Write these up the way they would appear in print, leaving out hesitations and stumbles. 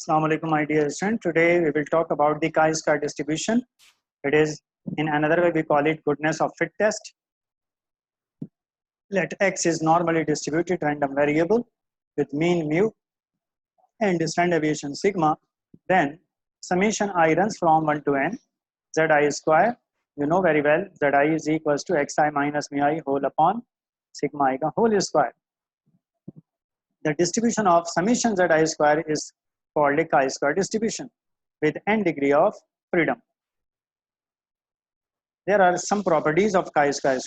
Assalamu alaikum, my dear student. Today we will talk about the chi-square distribution. It is, in another way, we call it goodness of fit test. Let X is normally distributed random variable with mean mu and standard deviation sigma. Then summation I runs from 1 to n. Zi square, you know very well, Zi is equals to xi minus mu I whole upon sigma I whole square. The distribution of summation Zi square is called a chi-square distribution with n degree of freedom. There are some properties of chi-square.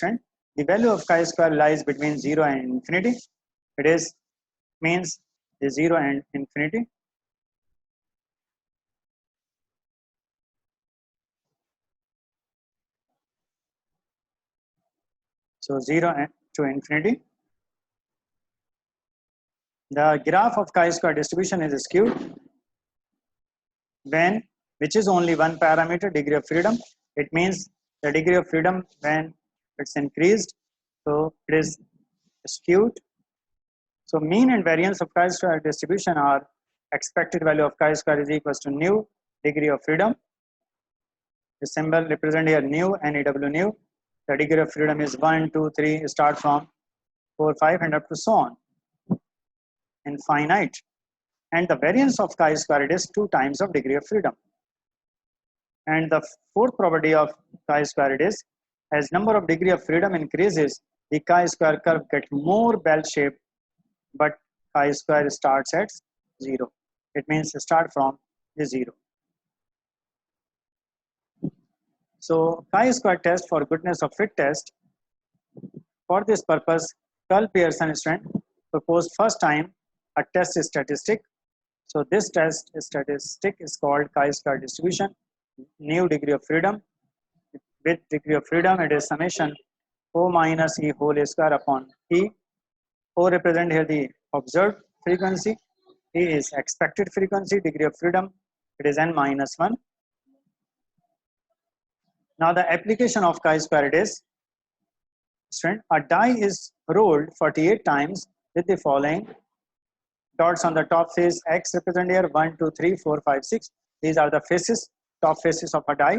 The value of chi-square lies between 0 and infinity. It is means the 0 and infinity. So 0 to infinity. The graph of chi-square distribution is skewed when, which is only one parameter, degree of freedom. It means the degree of freedom when it's increased, so it is skewed. So mean and variance of chi-square distribution are expected value of chi-square is equals to nu degree of freedom. The symbol represent here nu, NEW nu. The degree of freedom is 1, 2, 3, start from 4, 5 and up to so on. Infinite. And the variance of chi-square is 2 times of degree of freedom. And the fourth property of chi-square is as number of degree of freedom increases, the chi-square curve gets more bell shaped, but chi-square starts at 0. It means start from the 0. So chi-square test for goodness of fit test. For this purpose, Carl Pearson proposed first time a test statistic. So this test statistic is called chi-square distribution, new degree of freedom. With degree of freedom, it is summation O minus E whole square upon E. O represent here the observed frequency. E is expected frequency, degree of freedom, it is n minus 1. Now the application of chi-square is, a die is rolled 48 times with the following dots on the top face. X represent here 1, 2, 3, 4, 5, 6. These are the faces, top faces of a die.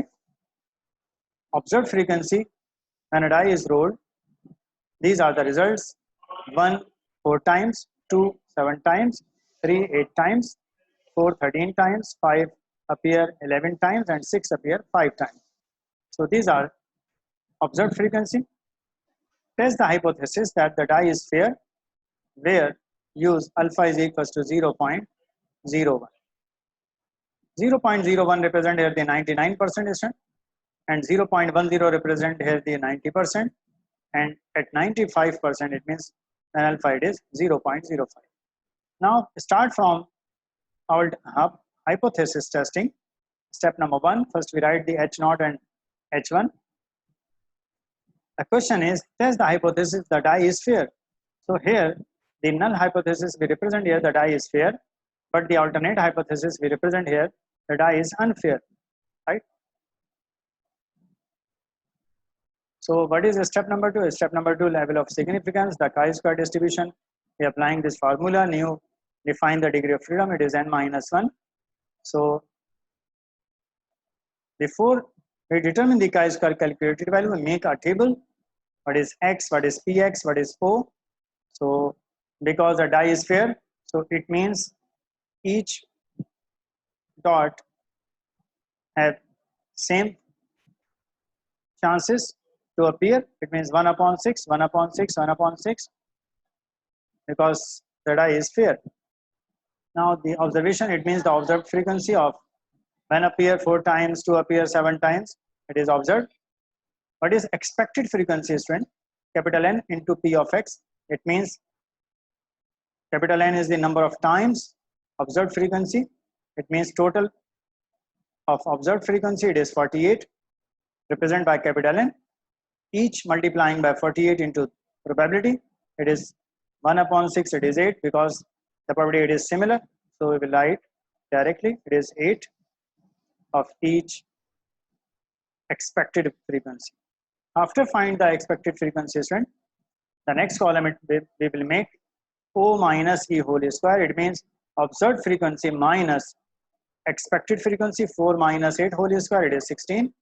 Observed frequency when a die is rolled. These are the results. 1, 4 times, 2, 7 times, 3, 8 times, 4, 13 times, 5 appear 11 times, and 6 appear 5 times. So these are observed frequency. Test the hypothesis that the die is fair, where use alpha is equals to 0.01. 0.01 represent here the 99%, and 0.10 represent here the 90%, and at 95% it means when alpha it is 0.05. Now start from our hypothesis testing. Step number 1, first we write the H0 and H1. The question is, test the hypothesis the die is fair. So here the null hypothesis we represent here the die is fair, but the alternate hypothesis we represent here the die is unfair, right? So what is step number 2? Step number 2, level of significance, the chi-square distribution. We are applying this formula, nu define the degree of freedom, it is n minus 1. So before we determine the chi-square calculated value, we make a table. What is x, what is px, what is o. So because the die is fair, so it means each dot have same chances to appear. It means 1 upon 6, 1 upon 6, 1 upon 6, because the die is fair. Now the observation, it means the observed frequency of 1 appear 4 times, 2 appear 7 times, it is observed. What is expected frequency, student? Capital N into P of X. It means capital N is the number of times observed frequency. It means total of observed frequency, it is 48, represented by capital N. Each multiplying by 48 into probability, it is 1 upon 6, it is 8, because the probability it is similar. So we will write directly, it is 8 of each expected frequency. After find the expected frequency, student, the next column we will make O minus E whole square. It means observed frequency minus expected frequency 4 minus 8 whole square, it is 16.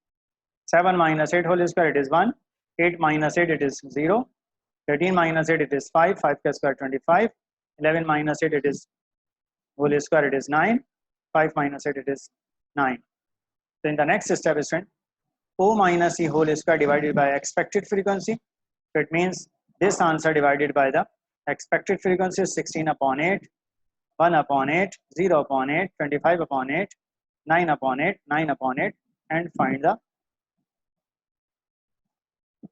7 minus 8 whole square, it is 1. 8 minus 8, it is 0. 13 minus 8, it is 5. 5 square 25. 11 minus 8, it is whole square, it is 9. 5 minus 8, it is 9. So in the next step, student, O minus E whole square divided by expected frequency. So it means this answer divided by the expected frequency is 16 upon 8, 1 upon 8, 0 upon 8, 25 upon 8, 9 upon 8, 9 upon 8, and find the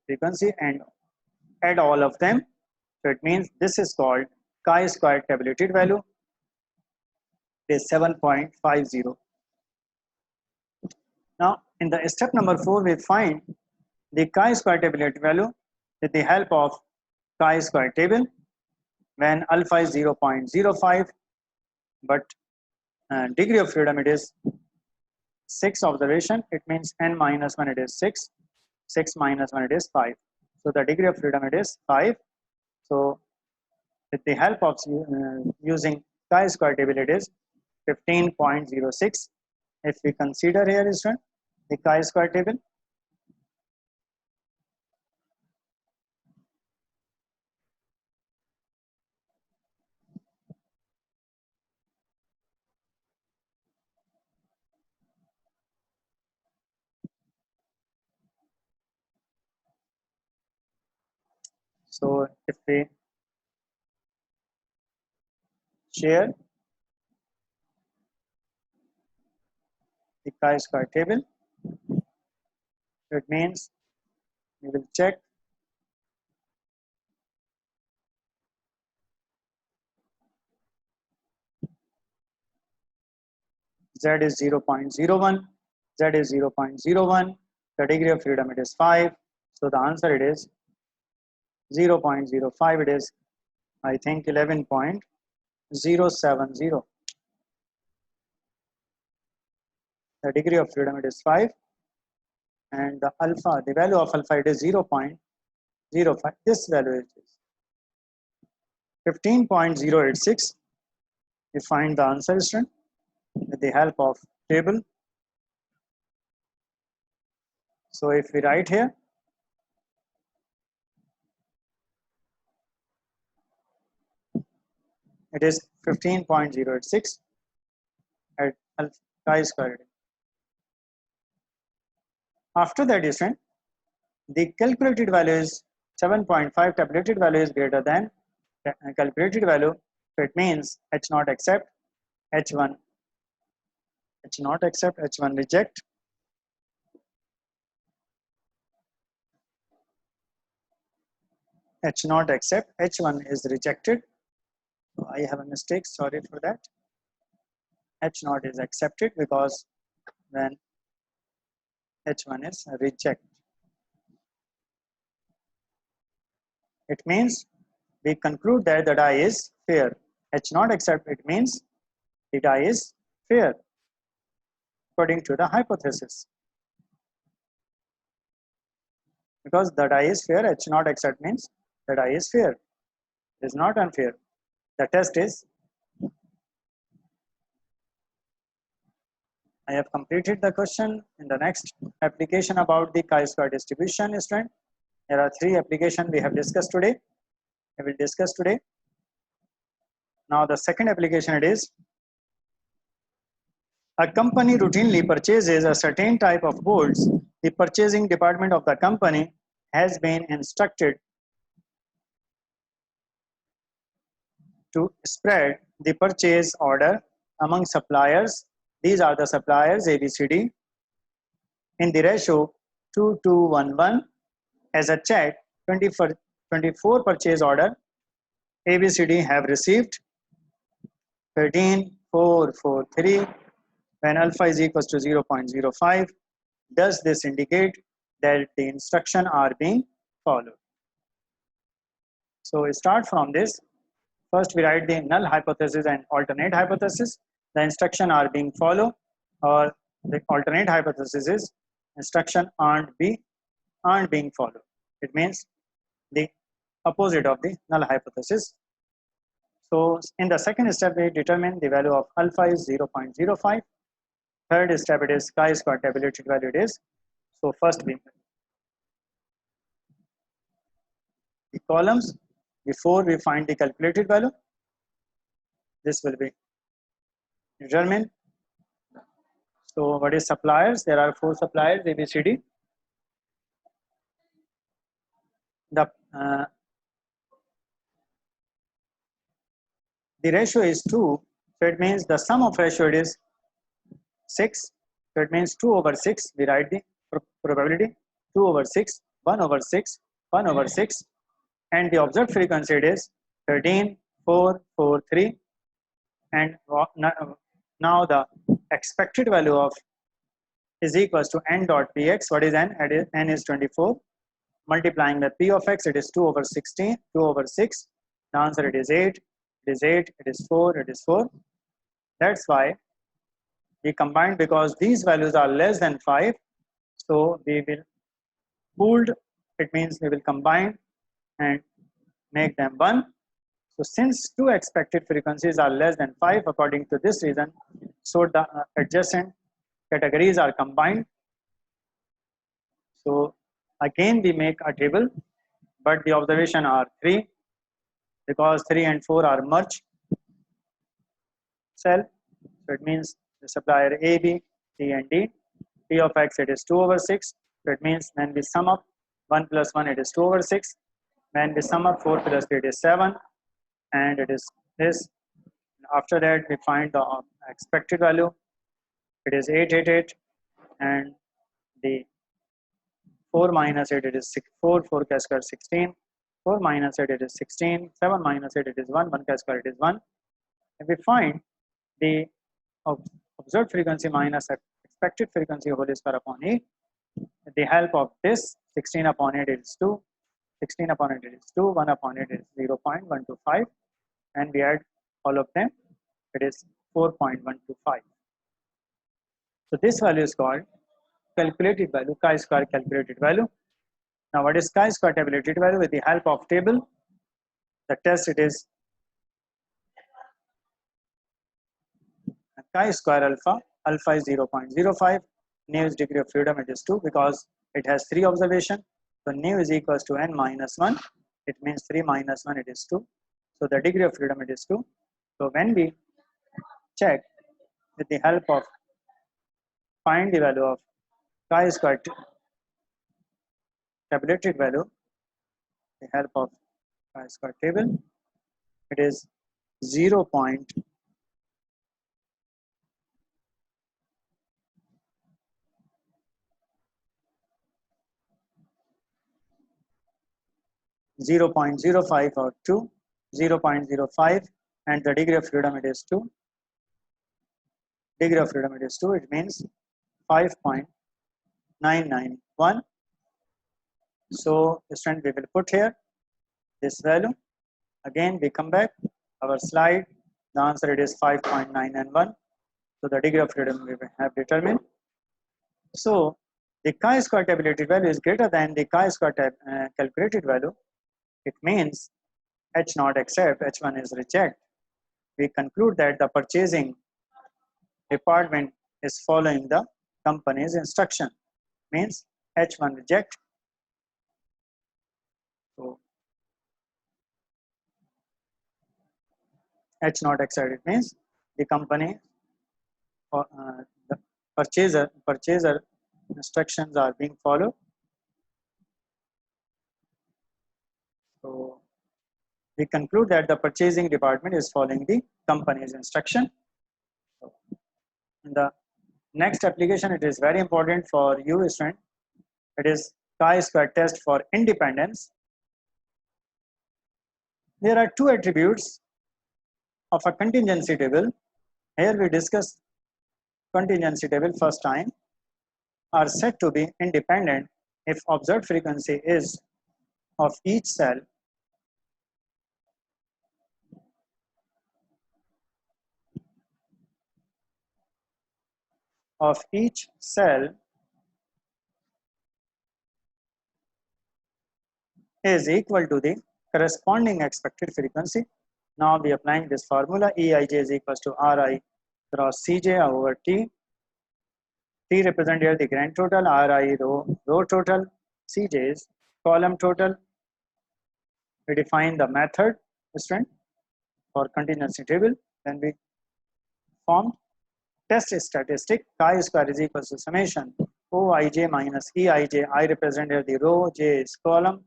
frequency and add all of them. So it means this is called chi-square tabulated value. It is 7.50. Now in the step number 4, we find the chi-square tabulated value with the help of chi-square table when alpha is 0.05, but degree of freedom it is 6 observation. It means n minus 1 it is 6, 6 minus 1 it is 5. So the degree of freedom it is 5. So with the help of using chi-square table it is 15.06. If we consider here is the chi-square table, so if we share the chi-square table, it means we will check z is 0.01, z is 0.01, the degree of freedom it is 5. So the answer it is 0.05, it is I think 11.070. The degree of freedom it is 5, and the alpha, the value of alpha it is 0.05. This value is 15.086. We find the answer, student, with the help of table. So if we write here, it is 15.086 at chi-square. After that, student, the calculated value is 7.5, tabulated value is greater than calculated value. So it means H not accept, H1, H not accept, H1 reject. H not accept, H1 is rejected. So I have a mistake, sorry for that. H not is accepted because when H1 is reject. It means we conclude that the die is fair. H not accept, it means the die is fair according to the hypothesis. Because the die is fair, H not accept means the die is fair. It is not unfair. The test is, I have completed the question. In the next application about the chi-square distribution, student, there are 3 applications we have discussed today. I will discuss today. Now the second application it is, a company routinely purchases a certain type of bolts. The purchasing department of the company has been instructed to spread the purchase order among suppliers. These are the suppliers ABCD in the ratio 2:1:1. As a check, 24 purchase order ABCD have received 13,443 when alpha is equals to 0.05. Does this indicate that the instructions are being followed? So we start from this. First, we write the null hypothesis and alternate hypothesis. The instructions are being followed, or the alternate hypothesis is instruction aren't being followed. It means the opposite of the null hypothesis. So in the second step, we determine the value of alpha is 0.05. Third step, it is chi-square tabulated value. It is, so first we the columns before we find the calculated value. This will be determined. So what is suppliers? There are 4 suppliers A, B, C, D. The ratio is 2, so it means the sum of ratio it is 6. So it means 2 over 6. We write the probability 2 over 6, 1 over 6, 1 over 6, and the observed frequency it is 13,443. And now the expected value of is equals to n dot px. What is n? N is 24. Multiplying the p of x, it is 2 over 16, 2 over 6. The answer it is 8. It is 8. It is 4. It is 4. That's why we combined, because these values are less than 5. So we will pooled. It means we will combine and make them 1. So since 2 expected frequencies are less than 5 according to this reason, so the adjacent categories are combined. So again we make a table, but the observation are 3, because 3 and 4 are merged cell. So it means the supplier A, B, C and D. P of x it is 2 over 6. So it means when we sum up 1 plus 1 it is 2 over 6. When we sum up 4 plus 3 it is 7, and it is this. After that we find the expected value. It is 888, and the 4 minus 8 it is 6, 4, 4 k square 16, 4 minus 8 it is 16, 7 minus 8 it is 1, 1 k square it is 1. If we find the observed frequency minus expected frequency whole square upon E, with the help of this, 16 upon 8 is 2, 16 upon 8 is 2, 1 upon 8 is 0.125, and we add all of them, it is 4.125. So this value is called calculated value, chi-square calculated value. Now what is chi-square tabulated value? With the help of table, the test it is chi-square alpha. Alpha is 0.05. Nu is degree of freedom, it is 2, because it has 3 observation. So nu is equals to n minus 1. It means 3 minus 1 it is 2. So the degree of freedom it is 2. So when we check with the help of find the value of chi-square tabulated value, the help of chi-square table, it is 0.005 or 2, 0.05, and the degree of freedom it is 2. Degree of freedom it is 2. It means 5.991. So student, we will put here this value. Again we come back our slide. The answer it is 5.991. So the degree of freedom we have determined. So the chi-square tabulated value is greater than the chi-square calculated value. It means H not accept, H1 is reject. We conclude that the purchasing department is following the company's instruction. Means H1 reject. So H not accept, it means the company or the purchaser instructions are being followed. So we conclude that the purchasing department is following the company's instruction. So in the next application, it is very important for you student. It is chi-square test for independence. There are 2 attributes of a contingency table. Here we discuss contingency table first time, are said to be independent if observed frequency is of each cell is equal to the corresponding expected frequency. Now we applying this formula, Eij is equals to Ri cross Cj over T. T represent here the grand total, RI row total, CJ is column total. We define the method student for contingency table. Then we formed test statistic chi square is equal to summation Oj minus Eij. I represent here the row, J is column,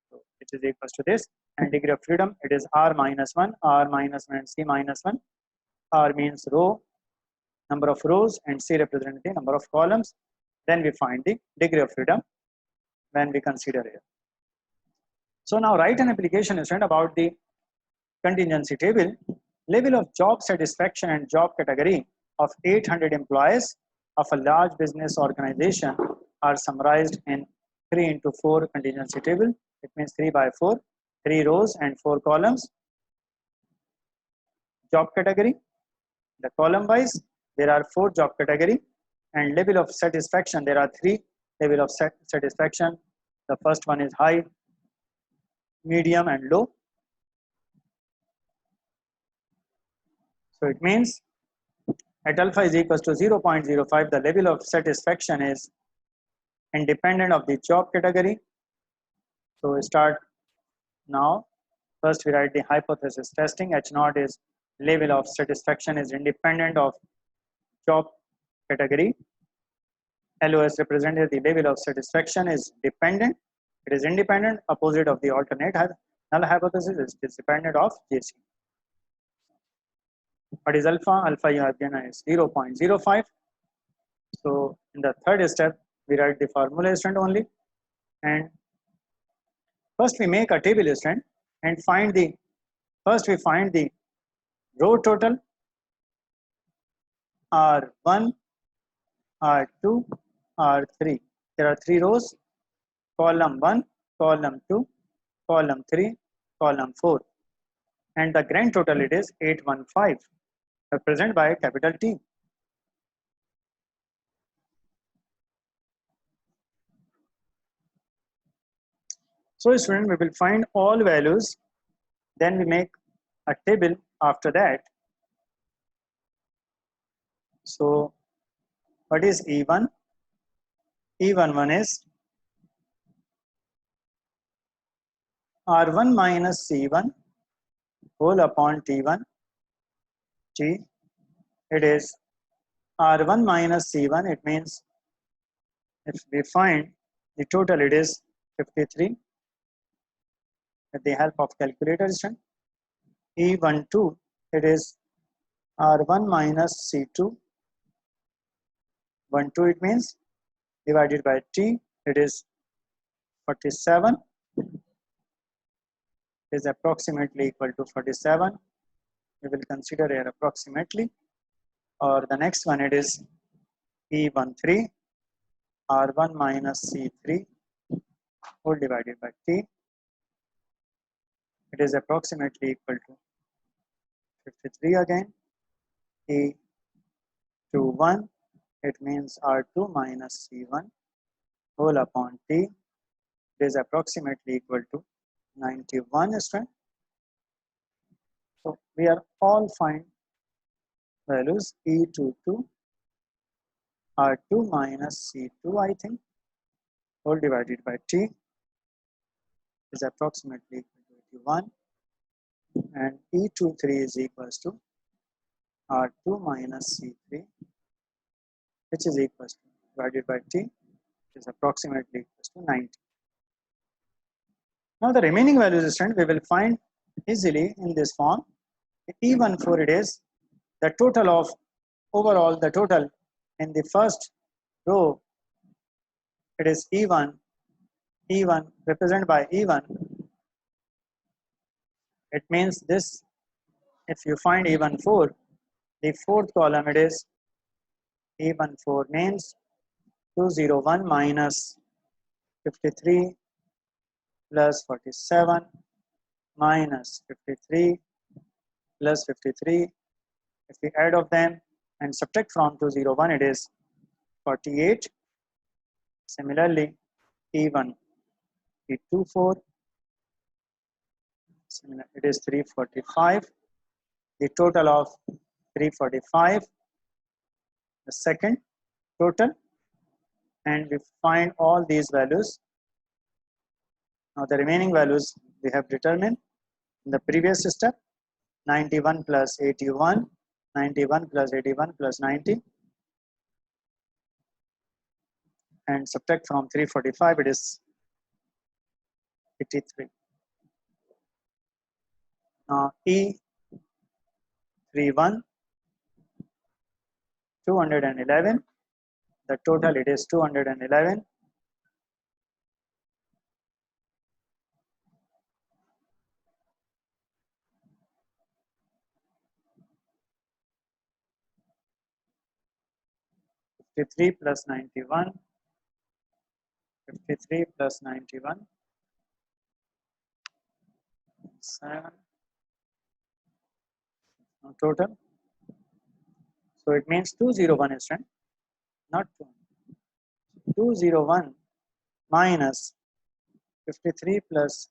so it is equal to this. And degree of freedom, it is R minus 1, R minus 1 and C minus 1. R means row, number of rows, and C represents the number of columns. Then we find the degree of freedom when we consider here. So now write an application student about the contingency table. Level of job satisfaction and job category of 800 employees of a large business organization are summarized in 3 into 4 contingency table. It means 3 by 4, 3 rows and 4 columns. Job category, the column wise, there are 4 job category, and level of satisfaction, there are 3 level of satisfaction. The first one is high, medium and low. So it means at alpha is equals to 0.05, the level of satisfaction is independent of the job category. So we start now. First we write the hypothesis testing. H0 is level of satisfaction is independent of job category. LOS represented the level of satisfaction is dependent. It is independent, opposite of the alternate null hypothesis is dependent of JC. What is alpha? Alpha you have given is 0.05. So in the third step, we write the formula student only. And first we make a table student and find the, first we find the row total R1, R2, R3. There are 3 rows, column 1, column 2, column 3, column 4. And the grand total it is 815, represented by capital T. So student, we will find all values, then we make a table after that. So what is E1? E11 is R1 minus C1 whole upon T1. T, it is R1 minus C1, it means if we find the total, it is 53 with the help of calculator. E12, it is R1 minus C2, 12 it means divided by T, it is 47, is approximately equal to 47. We will consider here approximately. Or the next one, it is E13, R1 minus C3 whole divided by T. It is approximately equal to 53 again. E21, it means R2 minus C1 whole upon T. It is approximately equal to 91 student. So we are all find values. E22, R2 minus C2, I think, whole divided by T is approximately equal to 81, and E23 is equals to R2 minus C3, which is equals to divided by T, which is approximately equals to 90. Now the remaining values student we will find easily in this form. E14, it is the total of overall, the total in the first row, it is E1 represented by E1. It means this, if you find E14, the fourth column, it is E14 means 201 minus 53 plus 47 minus 53 plus 53. If we add of them and subtract from 201, it is 48. Similarly, E1, E24, it is 345. The total of 345, the second, total, and we find all these values. Now the remaining values we have determined in the previous step: 91 plus 81, 91 plus 81 plus 90, and subtract from 345, it is 83. Now E31, 211, the total it is 211. Fifty-three plus 91, 53 plus 91, 7, total. So it means 201 is right, not 2. 201 minus 53 plus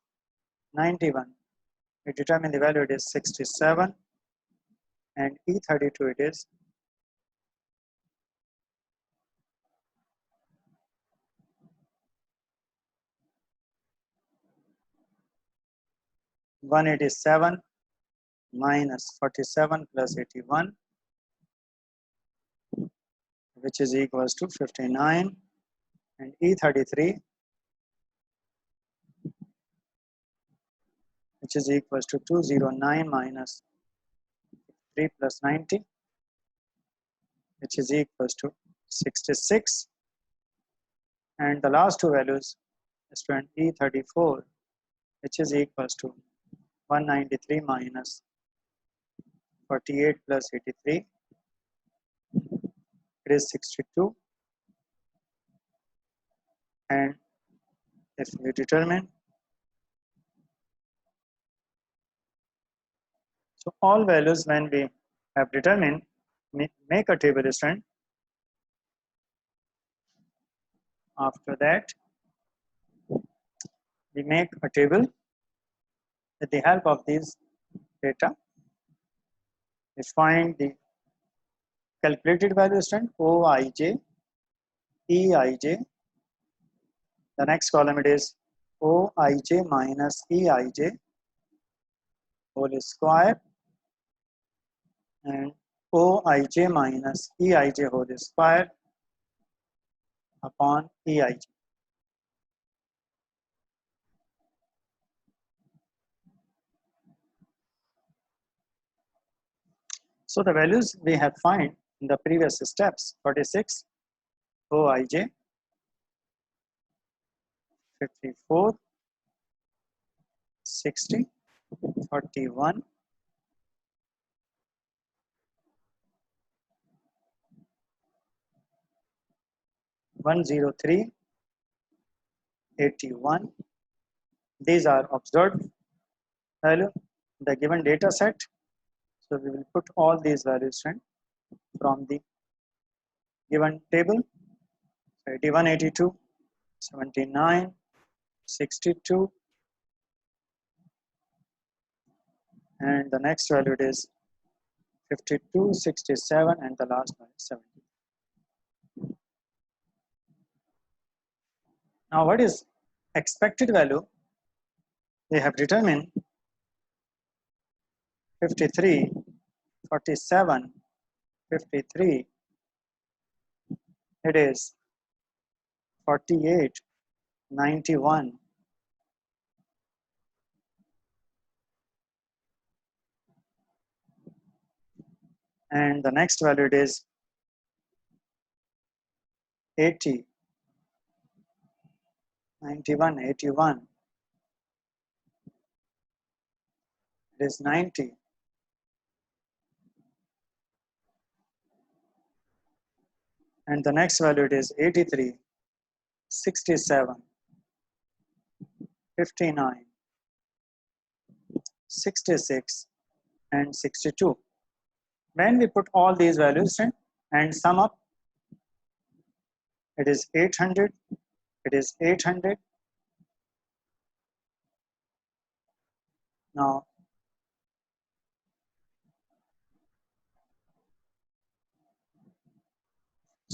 91. We determine the value, it is 67, and E32 it is 187 minus 47 plus 81, which is equals to 59, and E33, which is equals to 209 minus 3 plus 90, which is equals to 66, and the last two values is E34, which is equals to 193 minus 48 plus 83, it is 62, and if we determine, so all values when we have determined, make a table student. After that, we make a table with the help of these data. We find the calculated value student OIJ, EIJ. The next column it is OIJ minus EIJ whole square, and OIJ minus EIJ whole square upon EIJ. So the values we have find in the previous steps: 46 OIJ, 54, 60, 41, 103, 81. These are observed value in the given data set. So we will put all these values from the given table: 81, 82, 79, 62, and the next value is 52, 67, and the last one is 70. Now what is expected value? They have determined 53, 47, 53, it is 48, 91, and the next value is 80, 91, 81, it is 90, and the next value is 83, 67, 59, 66, and 62. When we put all these values in and sum up, it is 800, it is 800. Now,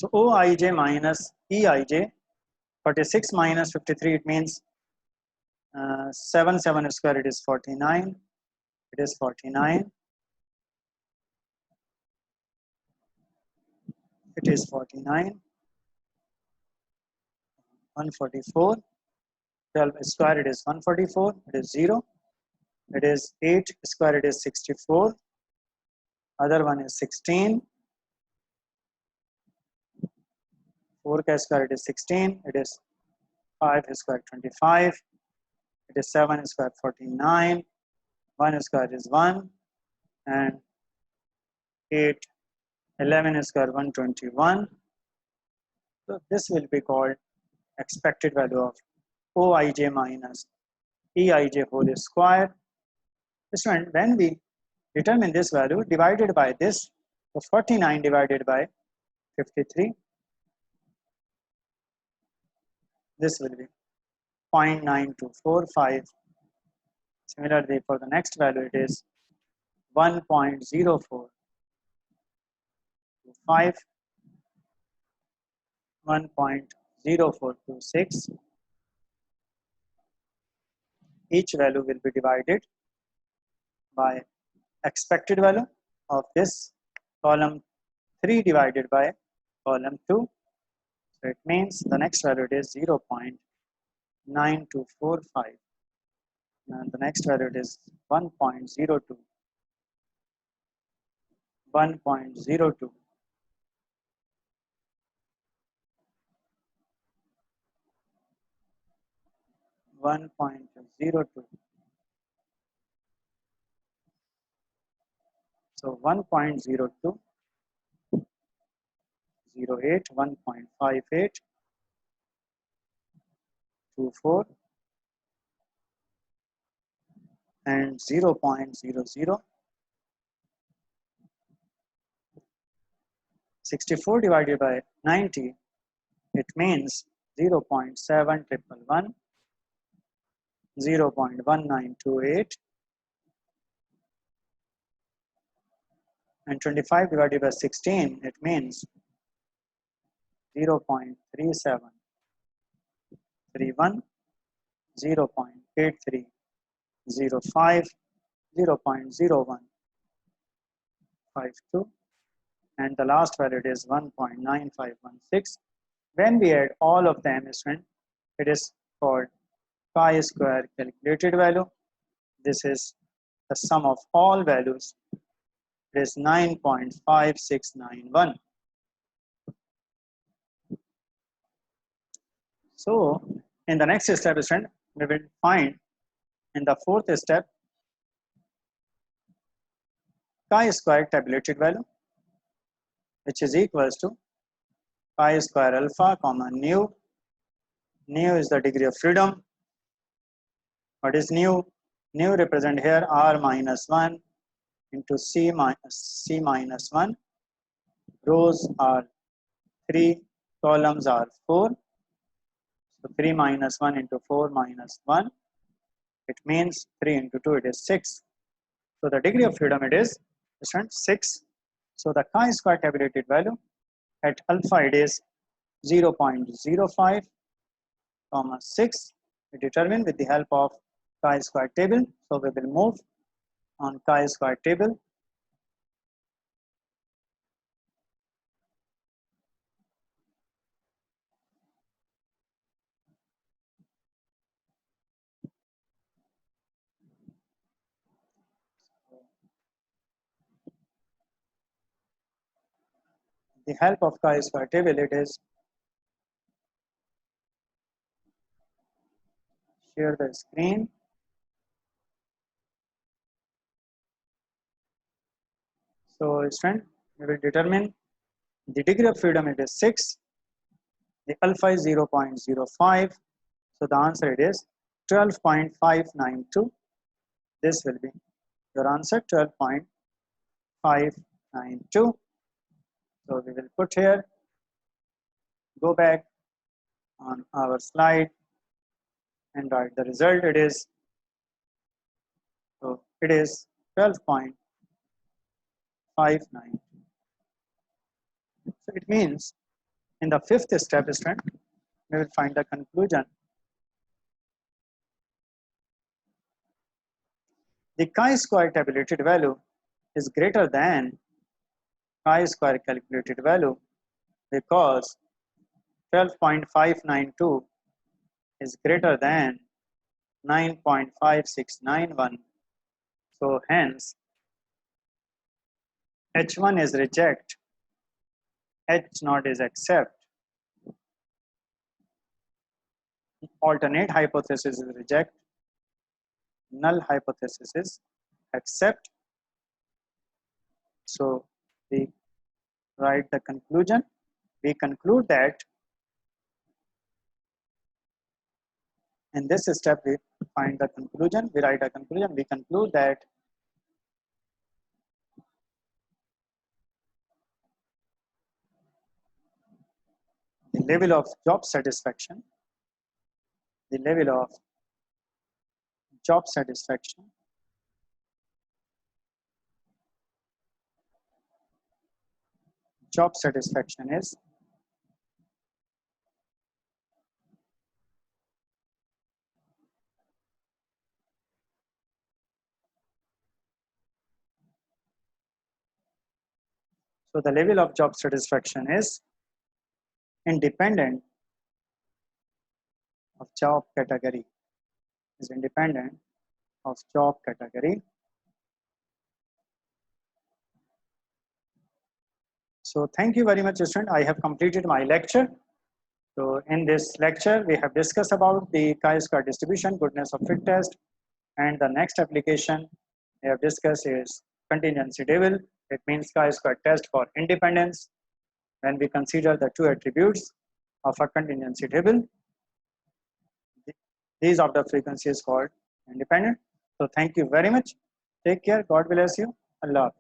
So OIJ minus EIJ, 46 minus 53, it means 7 square, it is 49. It is 49. It is 49. 144. 12 square, it is 144. It is 0. It is 8 square, it is 64. Other one is 16. 4 square, it is 16. It is 5 square, 25. It is 7 square, 49. 1 square is 1. And 8, 11 square, 121. So this will be called expected value of OIJ minus EIJ whole square. Student, when we determine this value divided by this, so 49 divided by 53, this will be 0.9245. Similarly, for the next value, it is 1.0425, 1.0426. Each value will be divided by expected value of this column 3 divided by column 2. So it means the next value is 0.9245. And the next value is 1.02, 1.02, 1.02. So 1.02, 08, 1.58, 24, and 0.00. 64 divided by 90, it means 0.7111, 0.1928, and 25 divided by 16, it means 0.3731, 0.8305, 0.0152, and the last value is 1.9516. When we add all of them, it is called chi-square calculated value. This is the sum of all values. It is 9.5691. So in the next step, we will find in the fourth step chi-square tabulated value, which is equals to chi-square alpha comma nu. Nu is the degree of freedom. What is nu? Nu represent here r minus 1 into c minus 1. Rows are 3, columns are 4. So 3 minus 1 into 4 minus 1. It means 3 into 2, it is 6. So the degree of freedom, it is 6. So the chi-square tabulated value at alpha, it is 0.05 comma 6. We determine with the help of chi-square table. So we will move on chi-square table. The help of chi-square table, it is share the screen. So student, we will determine the degree of freedom, it is 6. The alpha is 0.05. So the answer, it is 12.592. This will be your answer, 12.592. So we will put here, go back on our slide and write the result. It is 12.592. So it means In the fifth step, student, we will find the conclusion. The chi-square tabulated value is greater than chi-square calculated value because 12.592 is greater than 9.5691. So hence H1 is reject, H0 is accept. Alternate hypothesis is reject, null hypothesis is accept. So we write the conclusion. We conclude that in this step we find the conclusion. We write a conclusion. We conclude that the level of job satisfaction, the level of job satisfaction is so the level of job satisfaction is independent of job category, is independent of job category. So thank you very much, student. I have completed my lecture. So in this lecture, we have discussed about the chi-square distribution, goodness of fit test, and the next application we have discussed is contingency table. It means chi-square test for independence. When we consider the two attributes of a contingency table, these of the frequency is called independent. So thank you very much. Take care. God bless you. Allah.